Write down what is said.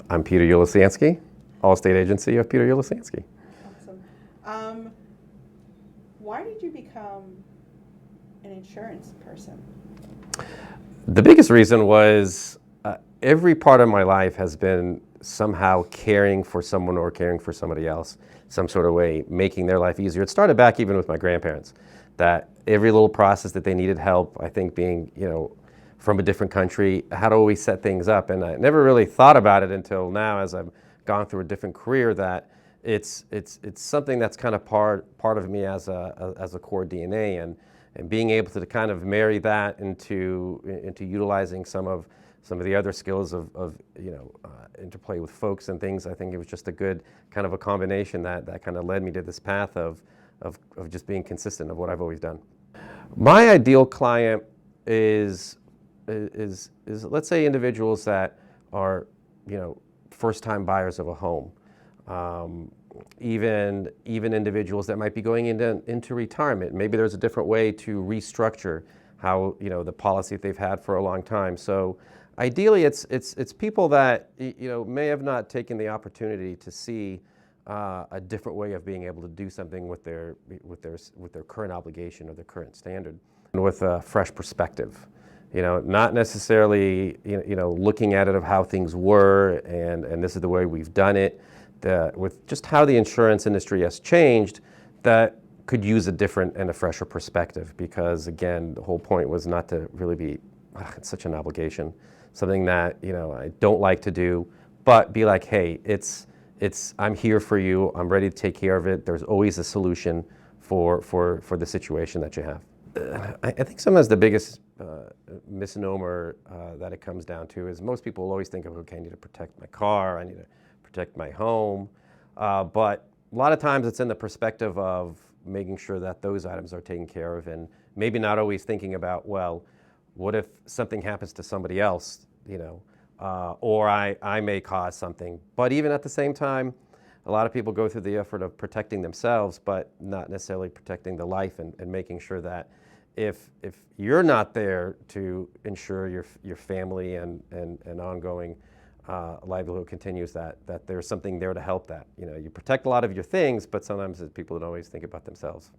I'm Peter Uliciansky, Allstate Agency of Peter Uliciansky. Awesome. Why did you become an insurance person? The biggest reason was every part of my life has been somehow caring for someone or caring for somebody else, some sort of way, making their life easier. It started back even with my grandparents, that every little process that they needed help, I think being, from a different country, how to always set things up. And I never really thought about it until now as I've gone through a different career, that it's something that's kind of part of me as a core DNA, and being able to kind of marry that into utilizing some of the other skills of interplay with folks and things. I think it was just a good kind of a combination that kind of led me to this path of just being consistent of what I've always done. My ideal client is let's say individuals that are first-time buyers of a home, even individuals that might be going into retirement. Maybe there's a different way to restructure how the policy that they've had for a long time. So ideally, it's people that may have not taken the opportunity to see a different way of being able to do something with their current obligation or their current standard, and with a fresh perspective. Not necessarily looking at it of how things were and this is the way we've done it. With just how the insurance industry has changed, that could use a different and a fresher perspective, because again, the whole point was not to really be it's such an obligation, something that I don't like to do, but be like, hey, I'm here for you, I'm ready to take care of it. There's always a solution for the situation that you have. I think sometimes the biggest misnomer that it comes down to is most people always think of, okay, I need to protect my car, I need to protect my home, but a lot of times it's in the perspective of making sure that those items are taken care of, and maybe not always thinking about, well, what if something happens to somebody else, or I may cause something. But even at the same time, a lot of people go through the effort of protecting themselves, but not necessarily protecting the life, and making sure that if you're not there to ensure your family and ongoing livelihood continues, that there's something there to help that. You protect a lot of your things, but sometimes people don't always think about themselves.